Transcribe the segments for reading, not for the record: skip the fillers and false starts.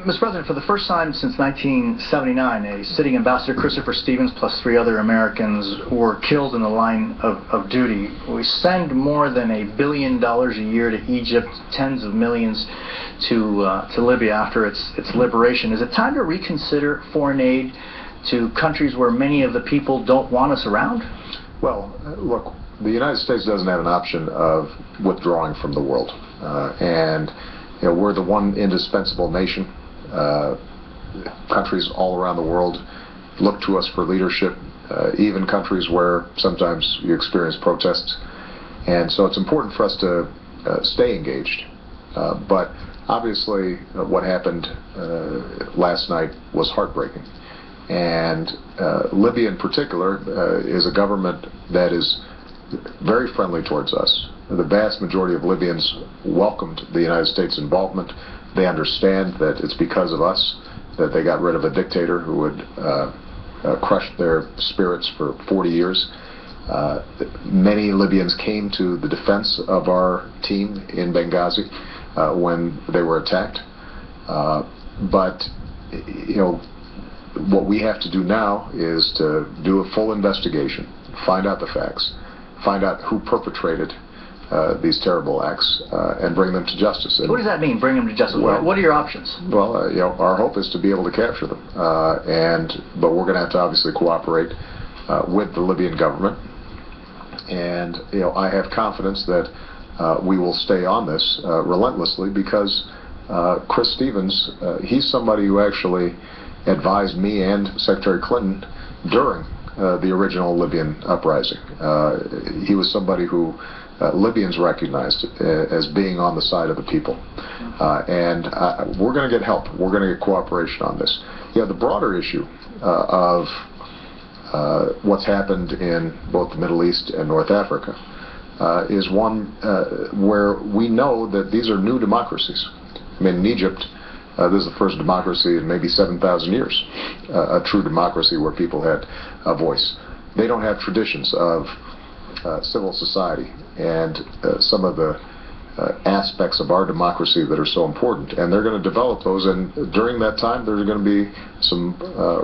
Mr. President, for the first time since 1979, a sitting ambassador, Christopher Stevens, plus 3 other Americans were killed in the line of duty. We send more than $1 billion a year to Egypt, tens of millions to Libya after its liberation. Is it time to reconsider foreign aid to countries where many of the people don't want us around? Well, look, the United States doesn't have an option of withdrawing from the world. And you know, we're the one indispensable nation. Countries all around the world look to us for leadership, even countries where sometimes you experience protests. And so it's important for us to stay engaged. But obviously what happened last night was heartbreaking. And Libya in particular is a government that is very friendly towards us. The vast majority of Libyans welcomed the United States involvement. They understand that it's because of us that they got rid of a dictator who had crushed their spirits for 40 years. Many Libyans came to the defense of our team in Benghazi when they were attacked. But, you know, what we have to do now is to do a full investigation, find out the facts, find out who perpetrated these terrible acts, and bring them to justice. And what does that mean, bring them to justice? Well, what are your options? Well, you know, our hope is to be able to capture them, but we're going to have to obviously cooperate with the Libyan government. And you know, I have confidence that we will stay on this relentlessly, because Chris Stevens, he's somebody who actually advised me and Secretary Clinton during the original Libyan uprising. He was somebody who Libyans recognized as being on the side of the people. And we're going to get help. We're going to get cooperation on this. Yeah, the broader issue of what's happened in both the Middle East and North Africa is one where we know that these are new democracies. I mean, in Egypt, this is the first democracy in maybe 7,000 years, a true democracy where people had a voice. They don't have traditions of civil society and some of the aspects of our democracy that are so important, and they're going to develop those, and during that time there's going to be some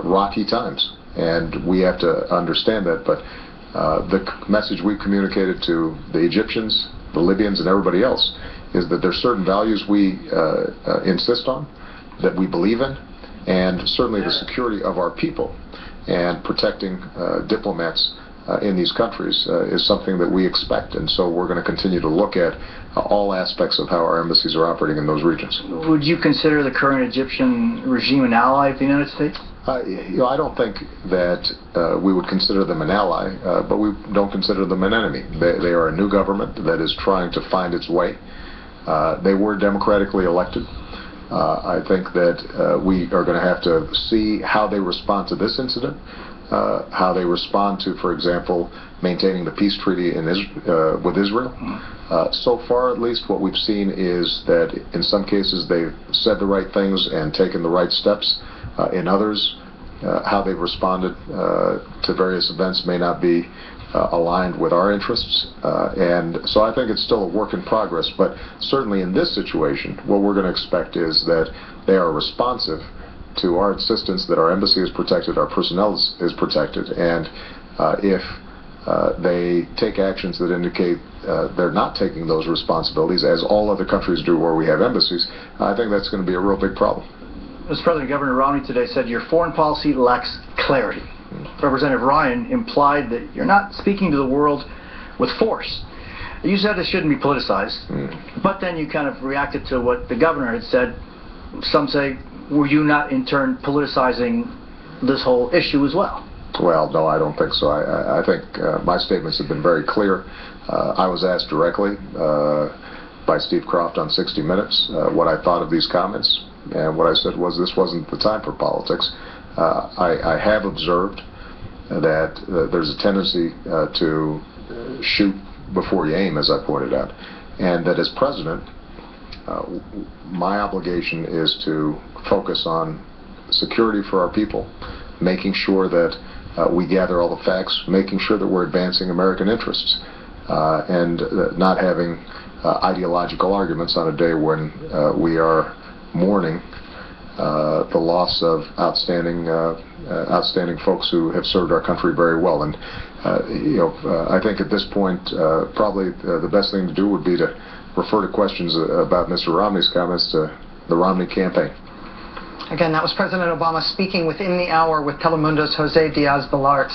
rocky times, and we have to understand that. But the message we've communicated to the Egyptians, the Libyans, and everybody else is that there's certain values we insist on, that we believe in, and certainly the security of our people and protecting diplomats in these countries is something that we expect. And so we're going to continue to look at all aspects of how our embassies are operating in those regions. Would you consider the current Egyptian regime an ally of the United States? You know, I don't think that we would consider them an ally, but we don't consider them an enemy. They are a new government that is trying to find its way. They were democratically elected. I think that we are going to have to see how they respond to this incident, how they respond to, for example, maintaining the peace treaty with Israel. So far, at least, what we've seen is that in some cases they've said the right things and taken the right steps. In others, how they've responded to various events may not be aligned with our interests. And so I think it's still a work in progress. But certainly in this situation, what we're going to expect is that they are responsive to our insistence that our embassy is protected, our personnel is protected, and if they take actions that indicate they're not taking those responsibilities, as all other countries do where we have embassies, I think that's going to be a real big problem. Mr. President, Governor Romney today said your foreign policy lacks clarity. Representative Ryan implied that you're not speaking to the world with force. You said it shouldn't be politicized, but then you kind of reacted to what the governor had said. Some say, were you not in turn politicizing this whole issue as well? Well, no, I don't think so. I think my statements have been very clear. I was asked directly by Steve Croft on 60 Minutes what I thought of these comments, and what I said was this wasn't the time for politics. I have observed that there's a tendency to shoot before you aim, as I pointed out, and that as president, my obligation is to focus on security for our people, making sure that we gather all the facts, making sure that we're advancing American interests, and not having ideological arguments on a day when we are mourning the loss of outstanding folks who have served our country very well. And I think at this point, probably the best thing to do would be to refer to questions about Mr. Romney's comments to the Romney campaign. Again, that was President Obama speaking within the hour with Telemundo's Jose Diaz-Balart.